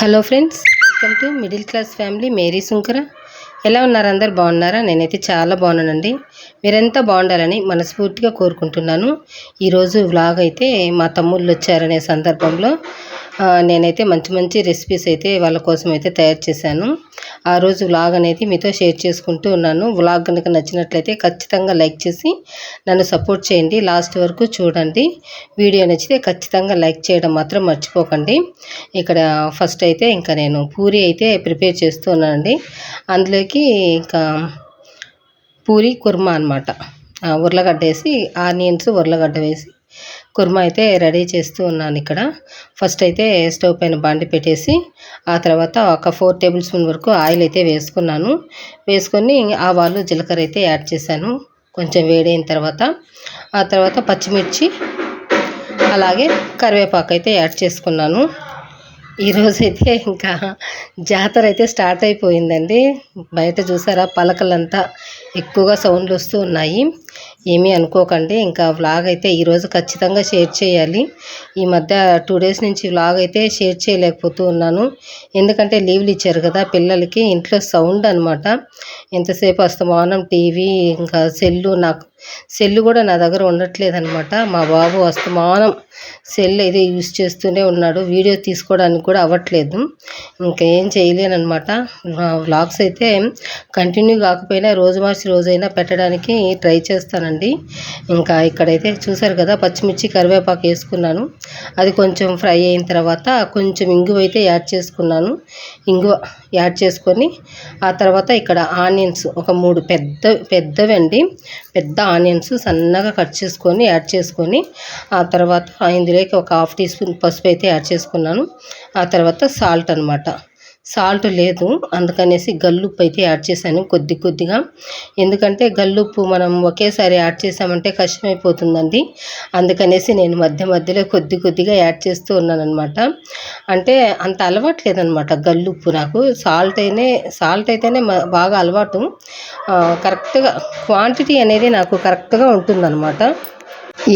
Hello friends, welcome to middle class family Mary Sunkara. ఎలా ఉన్నారు? అందరు బాగున్నారా? నేనైతే చాలా బాగున్నానండి. మీరెంత బాగుండాలని మనస్ఫూర్తిగా కోరుకుంటున్నాను. ఈరోజు వ్లాగ్ అయితే మా తమ్ముళ్ళు వచ్చారనే సందర్భంలో నేనైతే మంచి మంచి రెసిపీస్ అయితే వాళ్ళ కోసం అయితే తయారు చేశాను. ఆ రోజు వ్లాగ్ అనేది మీతో షేర్ చేసుకుంటూ ఉన్నాను. వ్లాగ్ కనుక నచ్చినట్లయితే ఖచ్చితంగా లైక్ చేసి నన్ను సపోర్ట్ చేయండి. లాస్ట్ వరకు చూడండి. వీడియో నచ్చితే ఖచ్చితంగా లైక్ చేయడం మాత్రం మర్చిపోకండి. ఇక్కడ ఫస్ట్ అయితే ఇంకా నేను పూరి అయితే ప్రిపేర్ చేస్తూ ఉన్నానండి. అందులోకి ఇంకా పూరి కుర్మా అనమాట. ఉర్లగడ్డ వేసి ఆనియన్స్ ఉర్లగడ్డ వేసి కుర్మా అయితే రెడీ చేస్తూ ఉన్నాను. ఇక్కడ ఫస్ట్ అయితే స్టవ్ పైన బాండి పెట్టేసి ఆ తర్వాత ఒక 4 టేబుల్ స్పూన్ వరకు ఆయిల్ అయితే వేసుకున్నాను. వేసుకొని ఆవాలు జీలకర్ర అయితే యాడ్ చేశాను. కొంచెం వేడైన తర్వాత ఆ తర్వాత పచ్చిమిర్చి అలాగే కరివేపాకు అయితే యాడ్ చేసుకున్నాను. ఈరోజైతే ఇంకా జాతర అయితే స్టార్ట్ అయిపోయిందండి. బయట చూసారా, పలకలంతా ఎక్కువగా సౌండ్లు వస్తూ ఉన్నాయి. ఏమీ అనుకోకండి. ఇంకా వ్లాగ్ అయితే ఈరోజు ఖచ్చితంగా షేర్ చేయాలి. ఈ మధ్య 2 డేస్ నుంచి వ్లాగ్ అయితే షేర్ చేయలేకపోతూ ఉన్నాను. ఎందుకంటే లీవ్లు ఇచ్చారు కదా పిల్లలకి. ఇంట్లో సౌండ్ అనమాట. ఎంతసేపు అస్తమానం టీవీ, ఇంకా సెల్లు కూడా నా దగ్గర ఉండట్లేదన్నమాట. మా బాబు అస్తమానం సెల్ అయితే యూజ్ చేస్తూనే ఉన్నాడు. వీడియో తీసుకోవడానికి కూడా అవ్వట్లేదు. ఇంకా ఏం చేయలేనమాట. వ్లాగ్స్ అయితే కంటిన్యూ కాకపోయినా రోజు మార్చి రోజైనా పెట్టడానికి ట్రై చేస్తానండి. ఇంకా ఇక్కడైతే చూసారు కదా, పచ్చిమిర్చి కరివేపాకు వేసుకున్నాను. అది కొంచెం ఫ్రై అయిన తర్వాత కొంచెం ఇంగువ అయితే యాడ్ చేసుకున్నాను. ఇంగువ యాడ్ చేసుకొని ఆ తర్వాత ఇక్కడ ఆనియన్స్ ఒక 3 పెద్దవండి, పెద్ద ఆనియన్స్ సన్నగా కట్ చేసుకొని యాడ్ చేసుకొని ఆ తర్వాత ఇందులోకి ఒక 1/2 టీ స్పూన్ పసుపు అయితే యాడ్ చేసుకున్నాను. ఆ తర్వాత సాల్ట్ అనమాట. సాల్ట్ లేదు అందుకనేసి గల్లుప్పు అయితే యాడ్ చేశాను కొద్దిగా. ఎందుకంటే గల్లుప్పు మనం ఒకేసారి యాడ్ చేసామంటే కష్టమైపోతుందండి. అందుకనేసి నేను మధ్యలో కొద్దిగా యాడ్ చేస్తూ ఉన్నాను అనమాట. అంటే అంత అలవాట్లేదనమాట గల్లుప్పు నాకు. సాల్ట్ అయితేనే బాగా అలవాటు. కరెక్ట్గా క్వాంటిటీ అనేది నాకు కరెక్ట్గా ఉంటుందన్నమాట.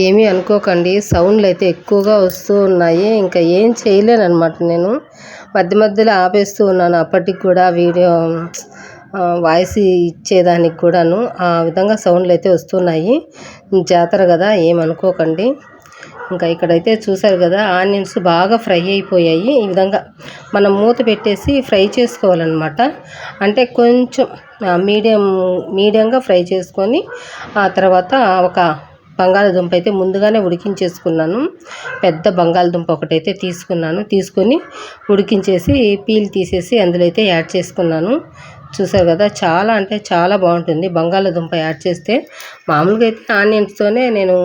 ఏమీ అనుకోకండి, సౌండ్లు అయితే ఎక్కువగా వస్తూ ఉన్నాయి. ఇంకా ఏం చేయలేనమాట. నేను మధ్యలో ఆపేస్తూ ఉన్నాను. అప్పటికి కూడా వీడియో వాయిస్ ఇచ్చేదానికి కూడాను ఆ విధంగా సౌండ్లు అయితే వస్తున్నాయి. జాతర కదా, ఏమనుకోకండి. ఇంకా ఇక్కడైతే చూసారు కదా, ఆనియన్స్ బాగా ఫ్రై అయిపోయాయి. ఈ విధంగా మనం మూత పెట్టేసి ఫ్రై చేసుకోవాలన్నమాట. అంటే కొంచెం మీడియంగా ఫ్రై చేసుకొని ఆ తర్వాత ఒక బంగాళదుంప అయితే ముందుగానే ఉడికించేసుకున్నాను. పెద్ద బంగాళదుంప ఒకటైతే తీసుకొని ఉడికించేసి పీల్ తీసేసి అందులో అయితే యాడ్ చేసుకున్నాను. చూసారు కదా, చాలా అంటే చాలా బాగుంటుంది బంగాళదుంప యాడ్ చేస్తే. మామూలుగా అయితే ఆనియన్స్తోనే నేను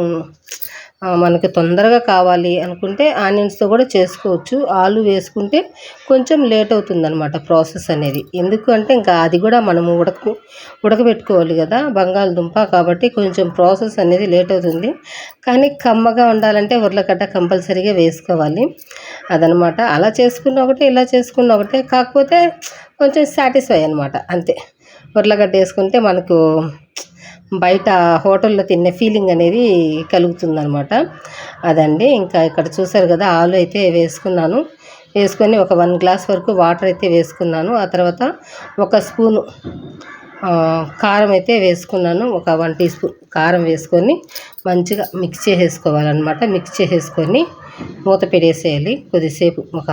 మనకు తొందరగా కావాలి అనుకుంటే ఆనియన్స్తో కూడా చేసుకోవచ్చు. ఆలు వేసుకుంటే కొంచెం లేట్ అవుతుందన్నమాట ప్రాసెస్ అనేది. ఎందుకు అంటే ఇంకా అది కూడా మనము ఉడకబెట్టుకోవాలి కదా బంగాళదుంప, కాబట్టి కొంచెం ప్రాసెస్ అనేది లేట్ అవుతుంది. కానీ కమ్మగా ఉండాలంటే ఉర్లగడ్డ కంపల్సరీగా వేసుకోవాలి. అదనమాట. అలా చేసుకున్న ఒకటే, ఇలా చేసుకున్న ఒకటే, కాకపోతే కొంచెం సాటిస్ఫై అనమాట, అంతే. ఉర్లగడ్డ వేసుకుంటే మనకు బయట హోటల్లో తినే ఫీలింగ్ అనేది కలుగుతుందనమాట. అదండి. ఇంకా ఇక్కడ చూసారు కదా, ఆలు అయితే వేసుకొని ఒక 1 గ్లాస్ వరకు వాటర్ అయితే వేసుకున్నాను. ఆ తర్వాత 1 స్పూను కారం అయితే వేసుకున్నాను. ఒక 1 టీ స్పూన్ కారం వేసుకొని మంచిగా మిక్స్ చేసేసుకోవాలన్నమాట. మిక్స్ చేసేసుకొని మూత పెట్టేసేయాలి కొద్దిసేపు, ఒక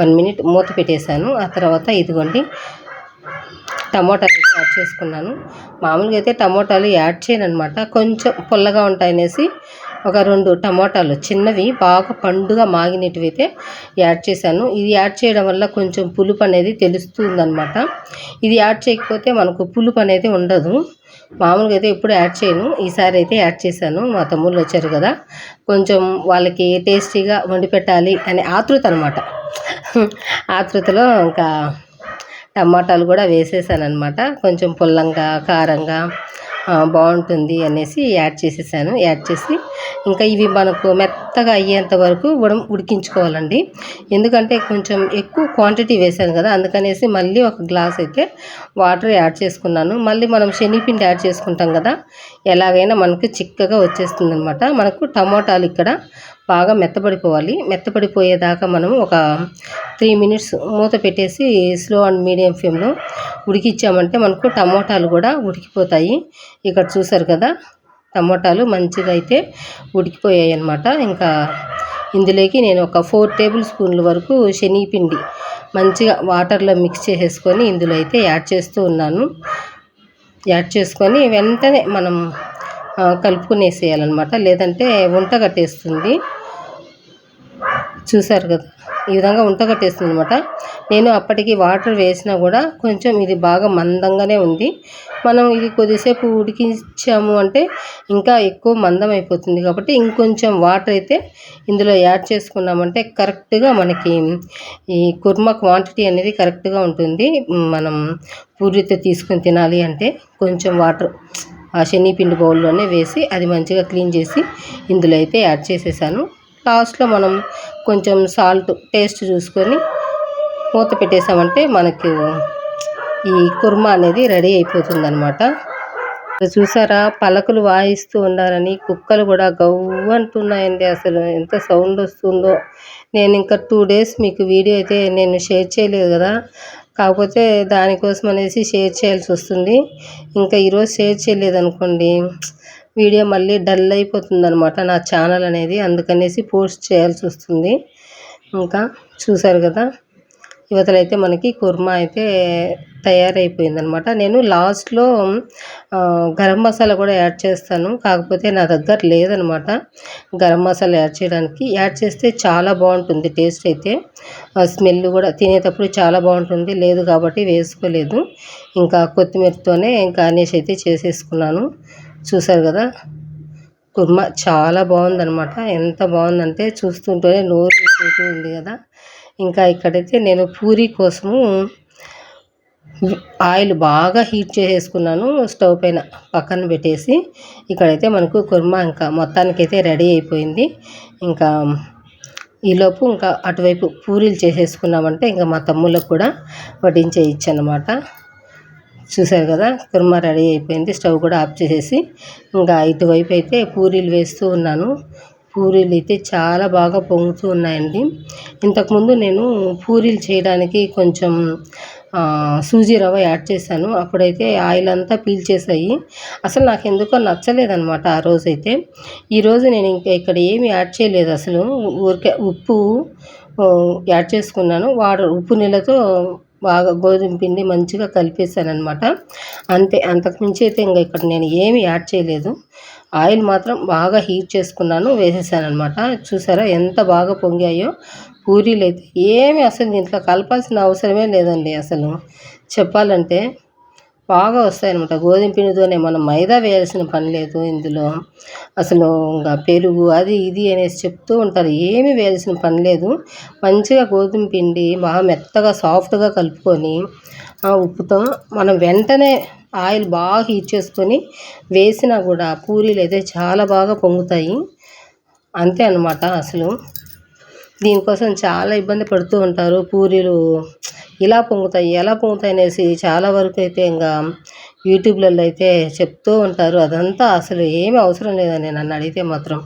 1 మినిట్ మూత పెట్టేశాను. ఆ తర్వాత ఇదిగోండి టమోటాలు అయితే యాడ్ చేసుకున్నాను. మామూలుగా అయితే టమోటాలు యాడ్ చేయను అనమాట. కొంచెం పుల్లగా ఉంటాయనేసి ఒక 2 టమోటాలు చిన్నవి బాగా పండుగా మాగినవి అయితే యాడ్ చేశాను. ఇది యాడ్ చేయడం వల్ల కొంచెం పులుపు అనేది తెలుస్తుందనమాట. ఇది యాడ్ చేయకపోతే మనకు పులుపు అనేది ఉండదు. మామూలుగా అయితే ఎప్పుడు యాడ్ చేయను, ఈసారి అయితే యాడ్ చేశాను. మా తమ్ముళ్ళు వచ్చారు కదా, కొంచెం వాళ్ళకి టేస్టీగా వండి పెట్టాలి అనే ఆతృత అనమాట. ఆతృతలో ఇంకా టమాటాలు కూడా వేసేసాను అనమాట. కొంచెం పుల్లంగా కారంగా బాగుంటుంది అనేసి యాడ్ చేసేసాను. యాడ్ చేసి ఇంకా ఇవి మనకు మెత్తగా అయ్యేంత వరకు ఉడికించుకోవాలండి. ఎందుకంటే కొంచెం ఎక్కువ క్వాంటిటీ వేసాను కదా, అందుకనేసి మళ్ళీ 1 గ్లాస్ అయితే వాటర్ యాడ్ చేసుకున్నాను. మళ్ళీ మనం శనగపిండి యాడ్ చేసుకుంటాం కదా, ఎలాగైనా మనకు చిక్కగా వచ్చేస్తుంది అనమాట. మనకు టమోటాలు ఇక్కడ బాగా మెత్తబడిపోవాలి. మెత్తబడిపోయేదాకా మనం ఒక 3 మినిట్స్ మూత పెట్టేసి స్లో అండ్ మీడియం ఫ్లేమ్లో ఉడికిచ్చామంటే మనకు టమోటాలు కూడా ఉడికిపోతాయి. ఇక్కడ చూసారు కదా, టమోటాలు మంచిగా అయితే ఉడికిపోయాయి అన్నమాట. ఇంకా ఇందులోకి నేను ఒక 4 టేబుల్ స్పూన్ల వరకు శనగపిండి మంచిగా వాటర్లో మిక్స్ చేసేసుకొని ఇందులో అయితే యాడ్ చేస్తూ ఉన్నాను. యాడ్ చేసుకొని వెంటనే మనం కలుపుకునేసేయాలన్నమాట, లేదంటే వంట కట్టేస్తుంది. చూసారు కదా, ఈ విధంగా ఉంటగట్టేస్తుంది అనమాట. నేను అప్పటికి వాటర్ వేసినా కూడా కొంచెం ఇది బాగా మందంగానే ఉంది. మనం ఇది కొద్దిసేపు ఉడికించాము అంటే ఇంకా ఎక్కువ మందం అయిపోతుంది. కాబట్టి ఇంకొంచెం వాటర్ అయితే ఇందులో యాడ్ చేసుకున్నామంటే కరెక్ట్గా మనకి ఈ కుర్మా క్వాంటిటీ అనేది కరెక్ట్గా ఉంటుంది. మనం పూరితో తీసుకొని తినాలి అంటే కొంచెం వాటర్ ఆ శనగపిండి బౌల్లోనే వేసి అది మంచిగా క్లీన్ చేసి ఇందులో అయితే యాడ్ చేసేసాను. లాస్ట్లో మనం కొంచెం సాల్ట్ టేస్ట్ చూసుకొని మూత పెట్టేసామంటే మనకు ఈ కుర్మా అనేది రెడీ అయిపోతుందన్నమాట. చూసారా, పలకలు వాయిస్తూ ఉన్నారని కుక్కలు కూడా గవ్వు అంటున్నాయండి. అసలు ఎంత సౌండ్ వస్తుందో. నేను ఇంకా 2 డేస్ మీకు వీడియో అయితే నేను షేర్ చేయలేదు కదా, కాకపోతే దానికోసం అనేసి షేర్ చేయాల్సి వస్తుంది. ఇంకా ఈరోజు షేర్ చేయలేదనుకోండి వీడియో మళ్ళీ డల్ అయిపోతుంది అనమాట నా ఛానల్ అనేది, అందుకనేసి పోస్ట్ చేయాల్సి వస్తుంది. ఇంకా చూసారు కదా, ఇవతలైతే మనకి కుర్మా అయితే తయారైపోయిందనమాట. నేను లాస్ట్లో గరం మసాలా కూడా యాడ్ చేస్తాను, కాకపోతే నా దగ్గర లేదనమాట గరం మసాలా యాడ్ చేయడానికి. యాడ్ చేస్తే చాలా బాగుంటుంది టేస్ట్ అయితే, స్మెల్ కూడా తినేటప్పుడు చాలా బాగుంటుంది. లేదు కాబట్టి వేసుకోలేదు. ఇంకా కొత్తిమీరతోనే గార్నిష్ అయితే చేసేసుకున్నాను. చూసారు కదా, కుర్మా చాలా బాగుందనమాట. ఎంత బాగుందంటే చూస్తుంటేనే నోరు ఊరిపోతూ ఉంది కదా. ఇంకా ఇక్కడైతే నేను పూరీ కోసము ఆయిల్ బాగా హీట్ చేసేసుకున్నాను. స్టవ్ పైన పక్కన పెట్టేసి ఇక్కడైతే మనకు కుర్మా ఇంకా మొత్తానికైతే రెడీ అయిపోయింది. ఇంకా ఈలోపు ఇంకా అటువైపు పూరీలు చేసేసుకున్నామంటే ఇంకా మా తమ్ముళ్ళకు కూడా వడ్డించేయచ్చు అన్నమాట. చూసారు కదా, కుర్మా రెడీ అయిపోయింది. స్టవ్ కూడా ఆఫ్ చేసేసి ఇంకా ఇటువైపు అయితే పూరీలు వేస్తూ ఉన్నాను. పూరీలు అయితే చాలా బాగా పొంగుతూ ఉన్నాయండి. ఇంతకుముందు నేను పూరీలు చేయడానికి కొంచెం సూజీ రవ్వ యాడ్ చేశాను. అప్పుడైతే ఆయిల్ అంతా పీల్చేసాయి. అసలు నాకు ఎందుకో నచ్చలేదన్నమాట ఆ రోజైతే. ఈరోజు నేను ఇంకా ఇక్కడ ఏమి యాడ్ చేయలేదు అసలు. ఊరికే ఉప్పు యాడ్ చేసుకున్నాను. ఉప్పు నీళ్ళతో బాగా గోధుమ పిండి మంచిగా కలిపేసానమాట. అంతే, అంతకుమించి అయితే ఇంకా ఇక్కడ నేను ఏమి యాడ్ చేయలేదు. ఆయిల్ మాత్రం బాగా హీట్ చేసుకున్నాను, వేసేసానమాట. చూసారా ఎంత బాగా పొంగాయో పూరీలు అయితే. ఏమి అసలు దీంట్లో కలపాల్సిన అవసరమే లేదండి. అసలు చెప్పాలంటే బాగా వస్తాయన్నమాట. గోధుమ పిండితోనే, మనం మైదా వేయాల్సిన పని లేదు ఇందులో. అసలు ఇంకా పెరుగు అది ఇది అనేసి చెప్తూ ఉంటారు, ఏమీ వేయాల్సిన పని లేదు. మంచిగా గోధుమ పిండి బాగా మెత్తగా సాఫ్ట్గా కలుపుకొని ఉప్పుతో మనం వెంటనే ఆయిల్ బాగా హీట్ చేసుకొని వేసినా కూడా పూరీలు అయితే చాలా బాగా పొంగుతాయి. అంతే అన్నమాట. అసలు దీనికోసం చాలా ఇబ్బంది పడుతూ ఉంటారు. పూరీలు ఇలా పొంగుతాయి ఎలా పొంగుతాయి అనేసి చాలా వరకు అయితే ఇంకా యూట్యూబ్లలో అయితే చెప్తూ ఉంటారు. అదంతా అసలు ఏమీ అవసరం లేదని నన్ను అడిగితే మాత్రం.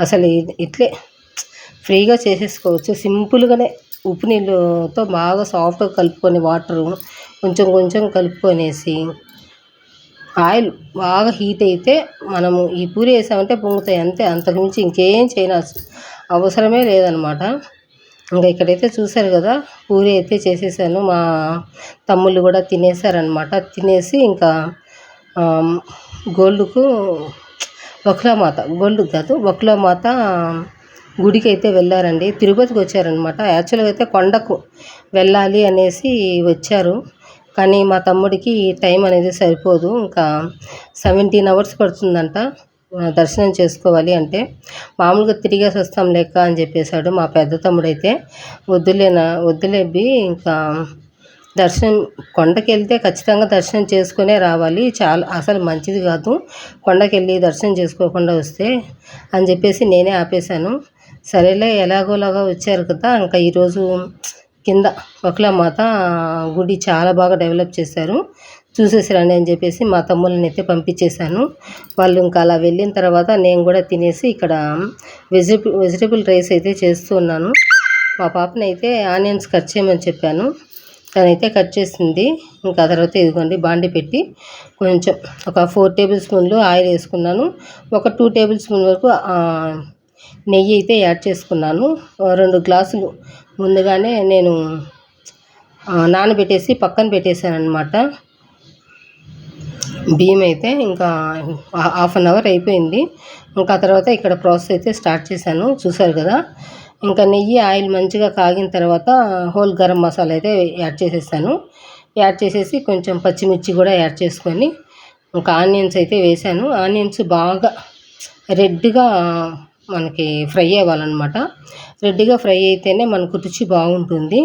అసలు ఇట్లే ఫ్రీగా చేసేసుకోవచ్చు సింపుల్గానే. ఉప్పు నీళ్ళతో బాగా సాఫ్ట్గా కలుపుకొని వాటరు కొంచెం కొంచెం కలుపుకొనేసి ఆయిల్ బాగా హీట్ అయితే మనము ఈ పూరి వేసామంటే పొంగుతాయి అంతే. అంతకుమించి ఇంకేం చేయనవసరం అవసరమే లేదనమాట. ఇంకా ఇక్కడైతే చూసారు కదా, పూరి అయితే చేసేసాను. మా తమ్ముళ్ళు కూడా తినేసారనమాట. తినేసి ఇంకా గోల్డ్కు వకులామాత గుడికి అయితే వెళ్ళారండి. తిరుపతికి వచ్చారనమాట. యాక్చువల్గా అయితే కొండకు వెళ్ళాలి అనేసి వచ్చారు, కానీ మా తమ్ముడికి టైం అనేది సరిపోదు. ఇంకా 17 hours పడుతుందంట దర్శనం చేసుకోవాలి అంటే. మామూలుగా తిరిగేసి వస్తాం లెక్క అని చెప్పేశాడు మా పెద్ద తమ్ముడైతే. వద్దులేబి, ఇంకా దర్శనం కొండకి వెళ్తే ఖచ్చితంగా దర్శనం చేసుకునే రావాలి, చాలా అసలు మంచిది కాదు కొండకి వెళ్ళి దర్శనం చేసుకోకుండా వస్తే అని చెప్పేసి నేనే ఆపేశాను. సరేలే, ఎలాగోలాగా వచ్చారు కదా. ఇంకా ఈరోజు కింద వకులామాత గుడి చాలా బాగా డెవలప్ చేశారు. చూసేసి రండి అని చెప్పేసి మా తమ్ముళ్ళని అయితే పంపించేశాను. వాళ్ళు ఇంకా అలా వెళ్ళిన తర్వాత నేను కూడా తినేసి ఇక్కడ వెజిటబుల్ రైస్ అయితే చేస్తూ ఉన్నాను. మా పాపనైతే ఆనియన్స్ కట్ చేయమని చెప్పాను, తనైతే కట్ చేసింది. ఇంకా తర్వాత ఇదిగోండి బాండి పెట్టి కొంచెం ఒక 4 టేబుల్ స్పూన్లు ఆయిల్ వేసుకున్నాను. ఒక 2 టేబుల్ స్పూన్ వరకు నెయ్యి అయితే యాడ్ చేసుకున్నాను. 2 గ్లాసులు ముందుగానే నేను నానబెట్టేసి పక్కన పెట్టేశాను అనమాట. బియ్యం అయితే ఇంకా హాఫ్ అన్ అవర్ అయిపోయింది. ఇంకా తర్వాత ఇక్కడ ప్రాసెస్ అయితే స్టార్ట్ చేశాను. చూసారు కదా, ఇంకా నెయ్యి ఆయిల్ మంచిగా కాగిన తర్వాత హోల్ గరం మసాలా అయితే యాడ్ చేసేసాను. యాడ్ చేసేసి కొంచెం పచ్చిమిర్చి కూడా యాడ్ చేసుకొని ఇంకా ఆనియన్స్ అయితే వేసాను. ఆనియన్స్ బాగా రెడ్గా మనకి ఫ్రై అవ్వాలన్నమాట. రెడ్గా ఫ్రై అయితేనే మనకు రుచి బాగుంటుంది.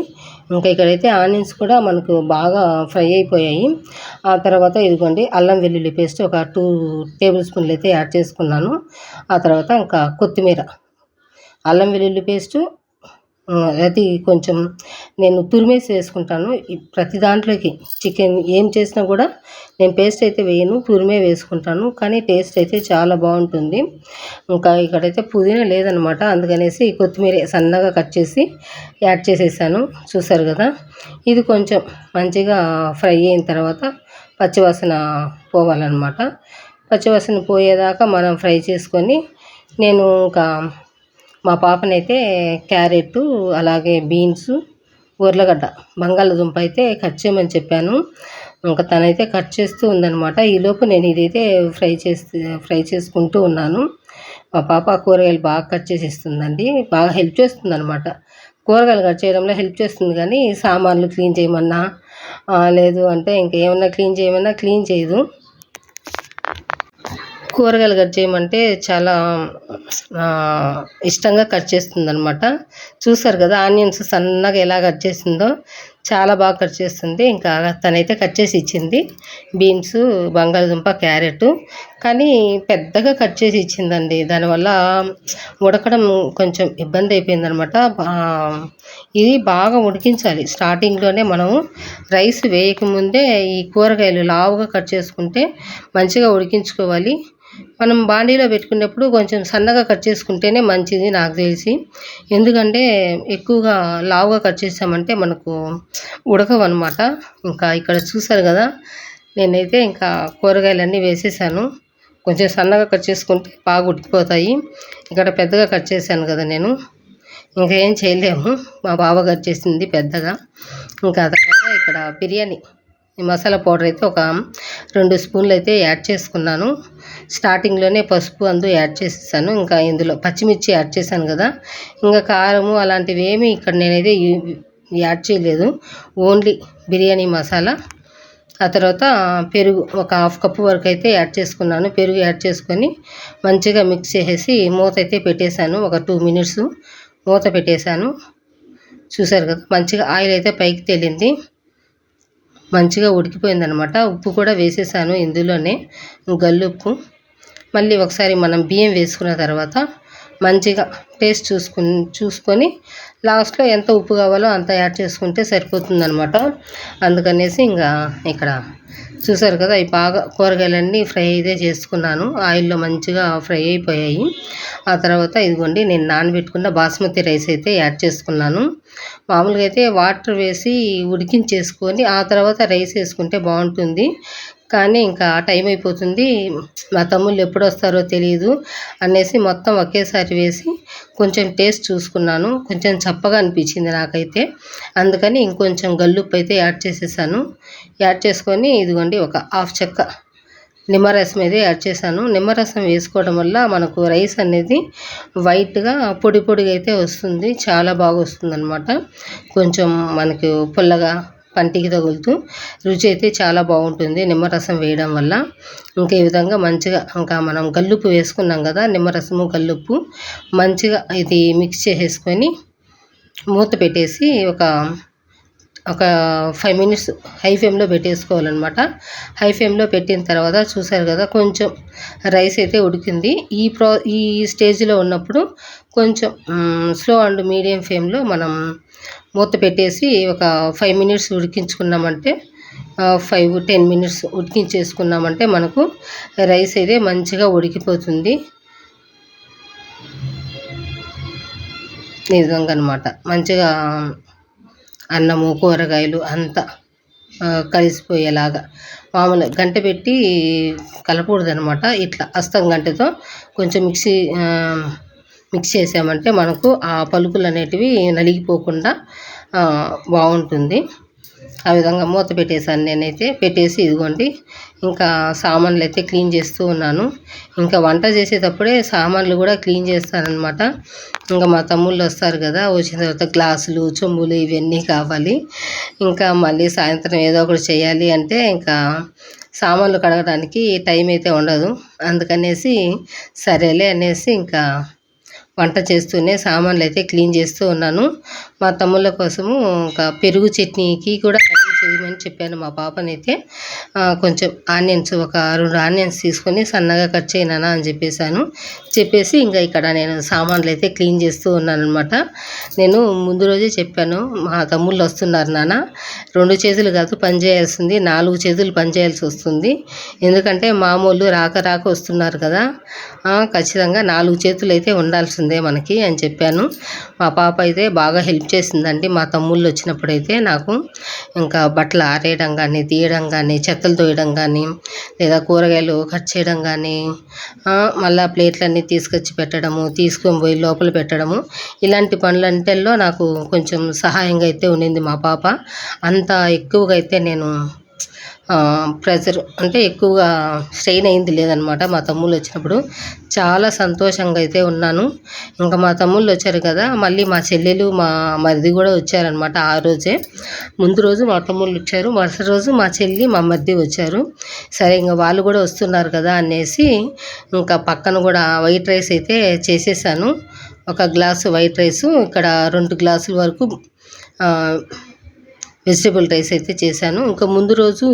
ఇంకా ఇక్కడైతే ఆనియన్స్ కూడా మనకు బాగా ఫ్రై అయిపోయాయి. ఆ తర్వాత ఇదిగోండి అల్లం వెల్లుల్లి పేస్ట్ ఒక 2 టేబుల్ స్పూన్లు అయితే యాడ్ చేసుకున్నాను. ఆ తర్వాత ఇంకా కొత్తిమీర, అల్లం వెల్లుల్లి పేస్టు అది కొంచెం నేను తురిమేసి వేసుకుంటాను. ప్రతి దాంట్లోకి చికెన్ ఏం చేసినా కూడా నేను పేస్ట్ అయితే వేయను, తురిమే వేసుకుంటాను. కానీ టేస్ట్ అయితే చాలా బాగుంటుంది. ఇంకా ఇక్కడైతే పుదీనా లేదనమాట, అందుకనేసి కొత్తిమీర సన్నగా కట్ చేసి యాడ్ చేసేసాను. చూసారు కదా, ఇది కొంచెం మంచిగా ఫ్రై అయిన తర్వాత పచ్చివాసన పోవాలన్నమాట. పచ్చివాసన పోయేదాకా మనం ఫ్రై చేసుకొని నేను ఇంకా మా పాపనైతే క్యారెట్ అలాగే బీన్స్, ఉర్లగడ్డ, బంగాళదుంప అయితే కట్ చేయమని చెప్పాను. ఇంకా తనైతే కట్ చేస్తూ ఉందన్నమాట. ఈలోపు నేను ఇదైతే ఫ్రై చేసుకుంటూ ఉన్నాను. మా పాప కూరగాయలు బాగా కట్ చేసి ఇస్తుందండి, బాగా హెల్ప్ చేస్తుంది అనమాట. కూరగాయలు కట్ చేయడంలో హెల్ప్ చేస్తుంది, కానీ సామాన్లు క్లీన్ చేయమన్నా లేదు అంటే ఇంకేమన్నా క్లీన్ చేయమన్నా క్లీన్ చేయదు. కూరగాయలు కట్ చేయమంటే చాలా ఇష్టంగా కట్ చేస్తుందనమాట. చూసారు కదా ఆనియన్స్ సన్నగా ఎలా కట్ చేసిందో, చాలా బాగా కట్ చేస్తుంది. ఇంకా తనైతే కట్ చేసి ఇచ్చింది బీన్స్, బంగాళదుంప, క్యారెట్. కానీ పెద్దగా కట్ చేసి ఇచ్చిందండి, దానివల్ల ఉడకడం కొంచెం ఇబ్బంది అయిపోయిందనమాట. ఇది బాగా ఉడికించాలి. స్టార్టింగ్లోనే మనము రైస్ వేయకముందే ఈ కూరగాయలు లావుగా కట్ చేసుకుంటే మంచిగా ఉడికించుకోవాలి. మనం బాండీలో పెట్టుకునేప్పుడు కొంచెం సన్నగా కట్ చేసుకుంటేనే మంచిది నాకు తెలిసి. ఎందుకంటే ఎక్కువగా లావుగా కట్ చేసామంటే మనకు ఉడకవన్నమాట. ఇంకా ఇక్కడ చూసారు కదా, నేనైతే ఇంకా కూరగాయలన్నీ వేసేసాను. కొంచెం సన్నగా కట్ చేసుకుంటే బాగా ఉడికిపోతాయి. ఇక్కడ పెద్దగా కట్ చేశాను కదా నేను, ఇంకా ఏం చేయలేము, మా బావ కట్ చేసింది పెద్దగా. ఇంకా తర్వాత ఇక్కడ బిర్యానీ మసాలా పౌడర్ అయితే ఒక 2 స్పూన్లు అయితే యాడ్ చేసుకున్నాను. స్టార్టింగ్లోనే పసుపు యాడ్ చేసేసాను. ఇంకా ఇందులో పచ్చిమిర్చి యాడ్ చేశాను కదా, ఇంకా కారము అలాంటివి ఏమీ ఇక్కడ నేనైతే యాడ్ చేయలేదు, ఓన్లీ బిర్యానీ మసాలా. ఆ తర్వాత పెరుగు ఒక 1/2 కప్పు వరకు అయితే యాడ్ చేసుకున్నాను. పెరుగు యాడ్ చేసుకొని మంచిగా మిక్స్ చేసేసి మూత అయితే పెట్టేశాను. ఒక 2 మినిట్స్ మూత పెట్టేశాను. చూసారు కదా, మంచిగా ఆయిల్ అయితే పైకి తేలింది, మంచిగా ఉడికిపోయిందనమాట. ఉప్పు కూడా వేసేసాను ఇందులోనే, గల్లుప్పు. మళ్ళీ ఒకసారి మనం బియ్యం వేసుకున్న తర్వాత మంచిగా టేస్ట్ చూసుకొని లాస్ట్లో ఎంత ఉప్పు కావాలో అంత యాడ్ చేసుకుంటే సరిపోతుందనమాట. అందుకనేసి ఇంకా ఇక్కడ చూసారు కదా, ఈ బాగా కూరగాయలన్నీ ఫ్రై అయితే చేసుకున్నాను. ఆయిల్లో మంచిగా ఫ్రై అయిపోయాయి. ఆ తర్వాత ఇదిగోండి నేను నానబెట్టుకున్న బాస్మతి రైస్ అయితే యాడ్ చేసుకున్నాను. మామూలుగా అయితే వాటర్ వేసి ఉడికించేసుకొని ఆ తర్వాత రైస్ వేసుకుంటే బాగుంటుంది, కానీ ఇంకా టైం అయిపోతుంది, మా తమ్ముళ్ళు ఎప్పుడు వస్తారో తెలియదు అనేసి మొత్తం ఒకేసారి వేసి కొంచెం టేస్ట్ చూసుకున్నాను. కొంచెం చప్పగా అనిపించింది నాకైతే, అందుకని ఇంకొంచెం గల్లుప్పు అయితే యాడ్ చేసేసాను. యాడ్ చేసుకొని ఇదిగోండి ఒక 1/2 చెక్క నిమ్మరసం అయితే యాడ్ చేశాను. నిమ్మరసం వేసుకోవడం వల్ల మనకు రైస్ అనేది వైట్గా పొడి పొడిగా అయితే వస్తుంది, చాలా బాగా వస్తుంది అనమాట. కొంచెం మనకు పుల్లగా పంటికి తగులుతూ రుచి అయితే చాలా బాగుంటుంది నిమ్మరసం వేయడం వల్ల. ఇంకా ఈ విధంగా మంచిగా ఇంకా మనం గల్లుప్పు వేసుకున్నాం కదా, నిమ్మరసము గల్లుప్పు మంచిగా ఇది మిక్స్ చేసేసుకొని మూత పెట్టేసి ఒక 5 మినిట్స్ హై ఫ్లేమ్లో పెట్టేసుకోవాలన్నమాట. హై ఫ్లేమ్లో పెట్టిన తర్వాత చూసారు కదా, కొంచెం రైస్ అయితే ఉడికింది. ఈ స్టేజ్లో ఉన్నప్పుడు కొంచెం స్లో అండ్ మీడియం ఫ్లేమ్లో మనం మూత పెట్టేసి ఒక 5 మినిట్స్ ఉడికించుకున్నామంటే 5-10 మినిట్స్ ఉడికించేసుకున్నామంటే మనకు రైస్ అయితే మంచిగా ఉడికిపోతుంది. ఈ విధంగా అనమాట. మంచిగా అన్నము కూరగాయలు అంతా కలిసిపోయేలాగా మామూలు గంటె పెట్టి కలపకూడదనమాట. ఇట్లా హస్తం గంటెతో కొంచెం మిక్స్ చేసామంటే మనకు ఆ పలుకులు అనేటివి నలిగిపోకుండా బాగుంటుంది. ఆ విధంగా మూత పెట్టేసాను నేనైతే. పెట్టేసి ఇదిగోండి ఇంకా సామాన్లు అయితే క్లీన్ చేస్తూ ఉన్నాను. ఇంకా వంట చేసేటప్పుడే సామాన్లు కూడా క్లీన్ చేస్తానన్నమాట. ఇంకా మా తమ్ముళ్ళు వస్తారు కదా, వచ్చిన తర్వాత గ్లాసులు చెంబులు ఇవన్నీ కావాలి. ఇంకా మళ్ళీ సాయంత్రం ఏదో ఒకటి చేయాలి అంటే ఇంకా సామాన్లు కడగడానికి టైం అయితే ఉండదు. అందుకనేసి సరేలే అనేసి ఇంకా వంట చేస్తూనే సామాన్లు అయితే క్లీన్ చేస్తూ ఉన్నాను. మా తమ్ముళ్ళ కోసము ఇంకా పెరుగు చట్నీకి కూడా రెడీ చేయమని చెప్పాను మా పాపనైతే. కొంచెం ఆనియన్స్ ఒక 2 ఆనియన్స్ తీసుకొని సన్నగా కట్ చేయనా అని చెప్పేసి ఇంకా ఇక్కడ నేను సామాన్లు అయితే క్లీన్ చేస్తూ ఉన్నాను అనమాట. నేను ముందు రోజే చెప్పాను, మా తమ్ముళ్ళు వస్తున్నారు నాన్న, 2 చేతులు కాదు పని చేయాల్సింది, 4 చేతులు పని చేయాల్సి వస్తుంది. ఎందుకంటే మామూలు రాక వస్తున్నారు కదా, ఖచ్చితంగా 4 చేతులు అయితే ఉండాల్సిందే మనకి అని చెప్పాను. మా పాప అయితే బాగా హెల్ప్ చేసిందండి మా తమ్ముళ్ళు వచ్చినప్పుడైతే నాకు. ఇంకా బట్టలు ఆరేయడం కానీ, తీయడం కానీ, చెత్తలు తోయడం కానీ, లేదా కూరగాయలు కట్ చేయడం కానీ, మళ్ళీ ప్లేట్లన్నీ తీసుకొచ్చి పెట్టడము, తీసుకొని పోయి లోపల పెట్టడము, ఇలాంటి పనులంటల్లో నాకు కొంచెం సహాయంగా అయితే ఉండింది మా పాప. అంత ఎక్కువగా అయితే నేను ప్రెజర్ అంటే ఎక్కువగా స్ట్రెయిన్ అయింది లేదనమాట. మా తమ్ముళ్ళు వచ్చినప్పుడు చాలా సంతోషంగా అయితే ఉన్నాను. ఇంకా మా తమ్ముళ్ళు వచ్చారు కదా, మళ్ళీ మా చెల్లెలు మా మరిది కూడా వచ్చారనమాట. ఆ రోజే ముందు రోజు మా తమ్ముళ్ళు వచ్చారు, మరుసటి రోజు మా చెల్లి మా మరిది వచ్చారు. సరే ఇంకా వాళ్ళు కూడా వస్తున్నారు కదా అనేసి ఇంకా పక్కన కూడా వైట్ రైస్ అయితే చేసేసాను. 1 గ్లాసు వైట్ రైసు, ఇక్కడ 2 గ్లాసుల వరకు వెజిటేబుల్ రైస్ అయితే చేశాను. ఇంకా ముందు రోజు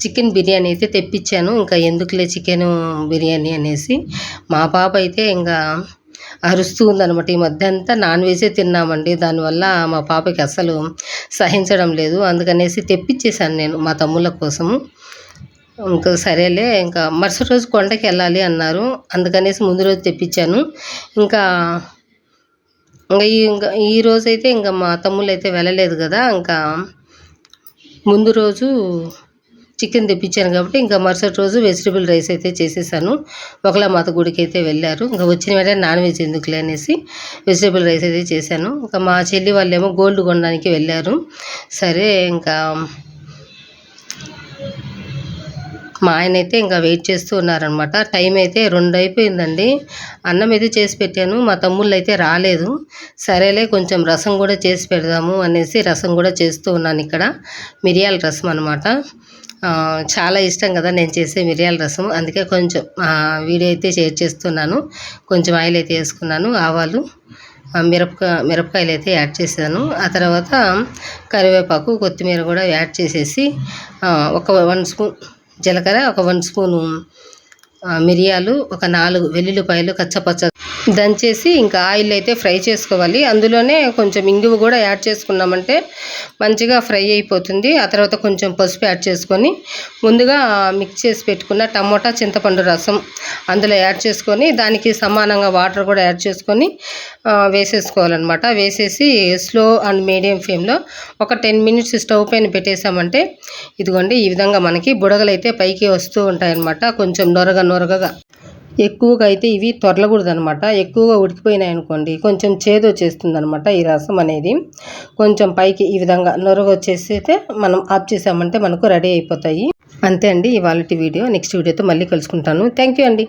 చికెన్ బిర్యానీ అయితే తెప్పించాను. ఇంకా ఎందుకులే చికెన్ బిర్యానీ అనేసి మా పాప అయితే ఇంకా అరుస్తూ ఉందనమాట. ఈ మధ్య అంతా నాన్ వెజే తిన్నామండి, దానివల్ల మా పాపకి అసలు సహించడం లేదు. అందుకనేసి తెప్పించేశాను నేను మా తమ్ముళ్ళ కోసము. ఇంకా సరేలే ఇంకా మరుసటి రోజు కొండకి వెళ్ళాలి అన్నారు, అందుకనేసి ముందు రోజు తెప్పించాను. ఇంకా ఈ రోజైతే ఇంకా మా తమ్ముళ్ళు అయితే వెళ్ళలేదు కదా, ఇంకా ముందు రోజు చికెన్ తెప్పించాను కాబట్టి ఇంకా మరుసటి రోజు వెజిటేబుల్ రైస్ అయితే చేసేసాను. ఒకలా మాత గుడికి అయితే వెళ్ళారు, ఇంకా వచ్చిన వెంటనే నాన్ వెజ్ ఎందుకులే అనేసి వెజిటేబుల్ రైస్ అయితే చేశాను. ఇంకా మా చెల్లి వాళ్ళేమో గోల్డ్ కొనడానికి వెళ్ళారు. సరే ఇంకా మా ఆయన అయితే ఇంకా వెయిట్ చేస్తూ ఉన్నారనమాట. టైం అయితే 2 అయిపోయిందండి. అన్నం అయితే చేసి పెట్టాను, మా తమ్ముళ్ళు అయితే రాలేదు. సరేలే కొంచెం రసం కూడా చేసి పెడదాము అనేసి రసం కూడా చేస్తూ ఉన్నాను. ఇక్కడ మిరియాల రసం అనమాట. చాలా ఇష్టం కదా నేను చేసే మిరియాల రసం, అందుకే కొంచెం వీడియో అయితే షేర్ చేస్తున్నాను. కొంచెం ఆయిల్ అయితే వేసుకున్నాను, ఆవాలు, మిరపకాయలు అయితే యాడ్ చేశాను. ఆ తర్వాత కరివేపాకు, కొత్తిమీర కూడా యాడ్ చేసేసి ఒక 1 స్పూన్ జీలకర్ర, ఒక 1 స్పూను మిరియాలు, ఒక 4 వెల్లుల్లిపాయలు కచ్చపచ్చ దంచేసి ఇంకా ఆయిల్ అయితే ఫ్రై చేసుకోవాలి. అందులోనే కొంచెం ఇంగువ కూడా యాడ్ చేసుకున్నామంటే మంచిగా ఫ్రై అయిపోతుంది. ఆ తర్వాత కొంచెం పసుపు యాడ్ చేసుకొని ముందుగా మిక్స్ చేసి పెట్టుకున్న టమోటా చింతపండు రసం అందులో యాడ్ చేసుకొని దానికి సమానంగా వాటర్ కూడా యాడ్ చేసుకొని వేసేసుకోవాలన్నమాట. వేసేసి స్లో అండ్ మీడియం ఫ్లేమ్లో ఒక 10 మినిట్స్ స్టవ్ పైన పెట్టేసామంటే ఇదిగోండి ఈ విధంగా మనకి బుడగలు అయితే పైకి వస్తూ ఉంటాయన్నమాట. కొంచెం నొరగగా ఎక్కువగా అయితే ఇవి తొరలకూడదు అనమాట. ఎక్కువగా ఉడికిపోయినాయి అనుకోండి కొంచెం చేదు వచ్చేస్తుంది అనమాట. ఈ రసం అనేది కొంచెం పైకి ఈ విధంగా నొరగ వచ్చేసి అయితే మనం ఆఫ్ చేసామంటే మనకు రెడీ అయిపోతాయి. అంతే అండి ఇవాళ వీడియో. నెక్స్ట్ వీడియోతో మళ్ళీ కలుసుకుంటాను. థ్యాంక్ యూ అండి.